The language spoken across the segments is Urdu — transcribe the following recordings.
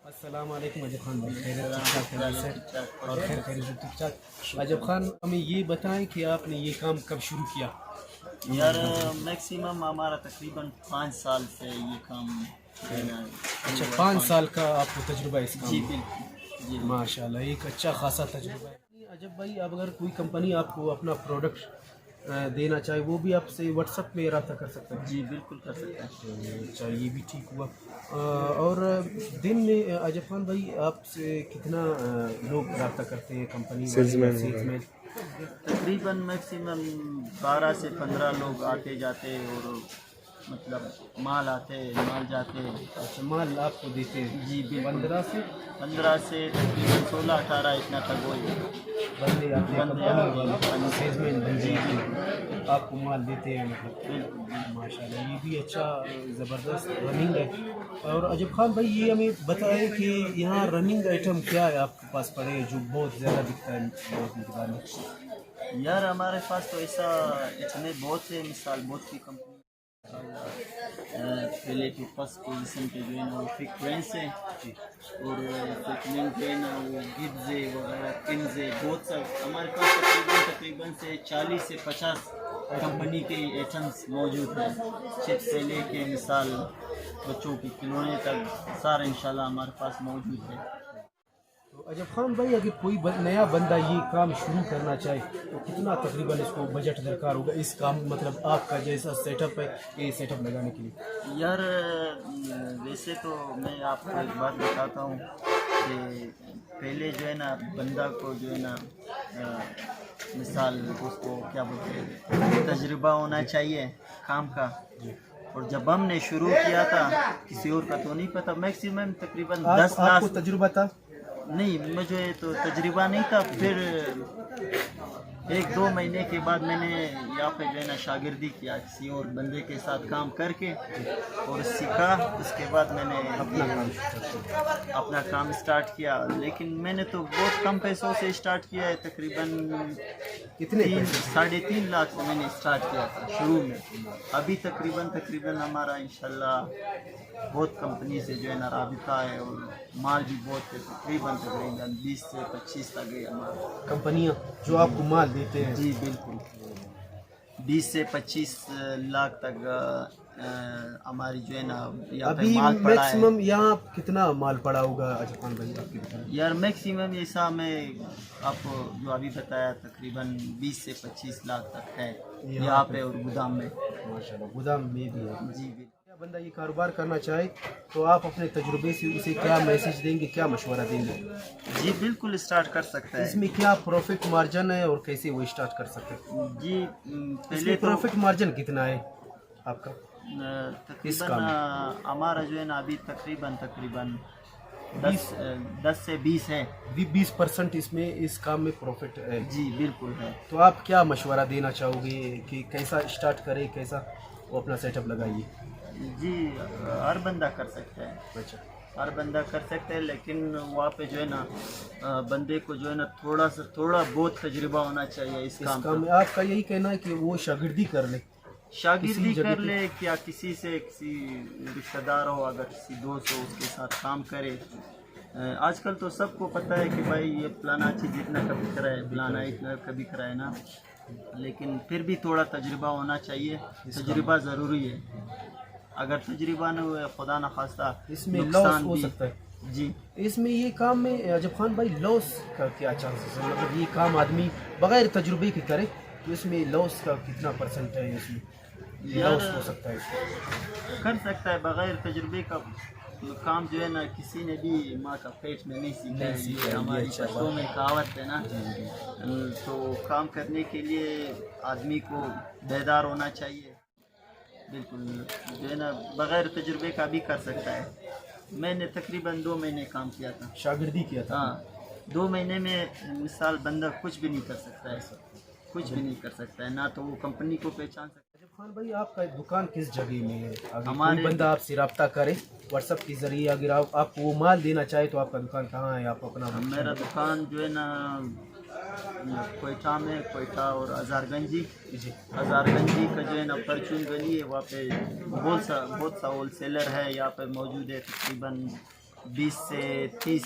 السلام علیکم اجب خان بھائی، خیریت سے اور خیر سے ٹھیک ٹھاک. اجب خان ہمیں یہ بتائیں کہ آپ نے یہ کام کب شروع کیا؟ یار میکسیمم ہمارا تقریباً 5 سال سے یہ کام اچھا، 5 سال کا آپ کو تجربہ ہے اس کام جی میں؟ بالکل جی ماشاء اللہ، ایک اچھا خاصا تجربہ ہے. اجب بھائی، اب اگر کوئی کمپنی آپ کو اپنا پروڈکٹ دینا چاہے وہ بھی آپ سے واٹس ایپ میں رابطہ کر سکتا ہے؟ جی بالکل کر سکتے ہیں. اچھا، یہ بھی ٹھیک ہوا. اور دن میں اجب خان بھائی آپ سے کتنا لوگ رابطہ کرتے ہیں کمپنی والے؟ تقریباً میکسیمم 12 سے 15 لوگ آتے جاتے اور مطلب مال آتے مال جاتے. اچھا، مال آپ کو دیتے ہیں؟ جی بالکل 15 سے تقریباً 16-18 اتنا تک وہی بندے آتے ہیں، بندے کمپنی والے آتے سیلزمین بندے جی آتے بالکل ہیں، آپ کو مال دیتے ہیں مطلب. بالکل. ماشاء اللہ، یہ بھی اچھا زبردست رننگ ہے. اور اجب خان بھائی، یہ ہمیں بتائیں کہ یہاں رننگ آئٹم کیا ہے آپ کے پاس پڑے جو بہت زیادہ دکھتا ہے بہت مقدار میں؟ یار ہمارے پاس تو ایسا اتنے بہت سے مثال بہت سی کمپنی پہلے تو فرسٹ پوزیشن پہ جو ہے نا وہ فریکوینس ہے اور سیکنڈ پہ نا وہ گبز ہے وغیرہ پنز ہے. بہت سا ہمارے پاس تقریباً سے 40 سے 50 کمپنی کے ایٹمس موجود ہیں. چپ سے لے کے مثال بچوں کے کھلونے تک سارا انشاءاللہ ہمارے پاس موجود ہے. تو اجب خان بھائی، اگر کوئی نیا بندہ یہ کام شروع کرنا چاہے تو کتنا تقریباً اس کو بجٹ درکار ہوگا اس کام مطلب آپ کا جیسا سیٹ اپ ہے یہ سیٹ اپ لگانے کے لیے؟ یار ویسے تو میں آپ کو ایک بات بتاتا ہوں کہ پہلے جو ہے نا بندہ کو جو ہے نا مثال اس کو کیا بولتے ہیں تجربہ ہونا چاہیے کام کا. اور جب ہم نے شروع کیا تھا کسی اور کا تو نہیں پتہ. میکسیمم تقریباً 10 آپ کو لاکھ تجربہ تھا؟ نہیں، مجھے تو تجربہ نہیں تھا. پھر 1-2 مہینے کے بعد میں نے یہاں پہ جو ہے نا شاگردی کیا کسی اور بندے کے ساتھ کام کر کے اور سیکھا. اس کے بعد میں نے اپنا کام اسٹارٹ کیا. لیکن میں نے تو بہت کم پیسوں سے اسٹارٹ کیا ہے. تقریباً کتنے 3.5 لاکھ سے میں نے اسٹارٹ کیا تھا شروع میں. ابھی تقریباً ہمارا انشاءاللہ بہت کمپنی سے جو ہے نا رابطہ ہے اور مال بھی بہت ہے. تقریباً 20 سے 25 تک گئی ہمارا کمپنیاں جو آپ کو مال دیتے ہیں؟ جی بالکل 20 سے 25 لاکھ تک ہماری جو ہے نا یہاں پہ ابھی مال پڑا ہے. میکسیمم یہاں کتنا مال پڑا ہوگا اجب خان بھائی آپ کی دکان میں؟ یار میکسیمم ایسا میں آپ کو جو ابھی بتایا تقریباً 20 سے 25 لاکھ تک ہے یہاں پہ اور گودام میں. ماشاءاللہ، گودام میں بھی ہے. جی بالکل. بندہ یہ کاروبار کرنا چاہے تو آپ اپنے تجربے سے اسے کیا میسج دیں گے، کیا مشورہ دیں گے؟ جی بالکل اسٹارٹ کر سکتا اس ہے. میں کیا پروفٹ مارجن ہے اور کیسے وہ اسٹارٹ کر سکتے ہیں؟ جی اس پہلے میں تو پروفٹ مارجن کتنا ہے آپ کا؟ تقریباً ہمارا جو ہے نا ابھی تقریباً 10 سے 20 ہے. 20% اس میں اس کام میں پروفٹ ہے. جی بالکل ہے. تو آپ کیا مشورہ دینا چاہو گے کہ کیسا اسٹارٹ کرے، کیسا وہ اپنا سیٹ اپ لگائیے؟ جی ہر بندہ کر سکتا ہے. اچھا، ہر بندہ کر سکتا ہے لیکن وہاں پہ جو ہے نا بندے کو جو ہے نا تھوڑا بہت تجربہ ہونا چاہیے اس کام میں کا. آپ کا یہی کہنا ہے کہ وہ شاگردی کر لے، شاگردی کر لے کیا کسی رشتہ دار ہو، اگر کسی دوست ہو اس کے ساتھ کام کرے. آج کل تو سب کو پتہ ہے کہ بھائی یہ فلانا چیز اتنا کبھی کرائے فلانا اتنا کبھی کرائے نا. لیکن پھر بھی تھوڑا تجربہ ہونا چاہیے. تجربہ ضروری ہے. اگر تجربہ نہ ہوئے خدا نخواستہ اس میں لاس نقصان ہو بھی. سکتا ہے. جی اس میں یہ کام میں اجب خان بھائی لاس کا کیا چانسز ہے؟ مطلب یہ کام آدمی بغیر تجربے کے کرے تو اس میں لاس کا کتنا پرسنٹ ہے؟ اس میں لاس ہو سکتا ہے اس میں؟ کر سکتا ہے بغیر تجربے کا کام جو ہے نا. کسی نے بھی ماں کا پیٹ میں نہیں سیکھا ہے. یہ ہماری پشتوں میں کہاوت ہے نا. تو کام کرنے کے لیے آدمی کو بیدار ہونا چاہیے. بالکل جو ہے نا بغیر تجربے کا بھی کر سکتا ہے. میں نے تقریباً 2 مہینے کام کیا تھا. شاگردی کیا تھا؟ ہاں 2 مہینے میں مثال بندہ کچھ بھی نہیں کر سکتا ہے. کچھ بھی نہیں کر سکتا ہے. نہ تو وہ کمپنی کو پہچان سکتا ہے. اجب خان بھائی، آپ کا دکان کس جگہ میں ہے؟ اگر ہمارے کوئی بندہ آپ سے رابطہ کرے واٹس ایپ کے ذریعے، اگر آپ کو وہ مال دینا چاہے تو آپ کا دکان کہاں ہے؟ آپ اپنا میرا دکان جو ہے نا کوئٹہ میں، کوئٹہ اور ہزار گنجی کا جو ہے نا پرچون گلی ہے. وہاں پہ بہت سا ہول سیلر ہے یہاں پہ موجود ہے. تقریباً 20 سے 30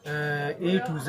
A to Z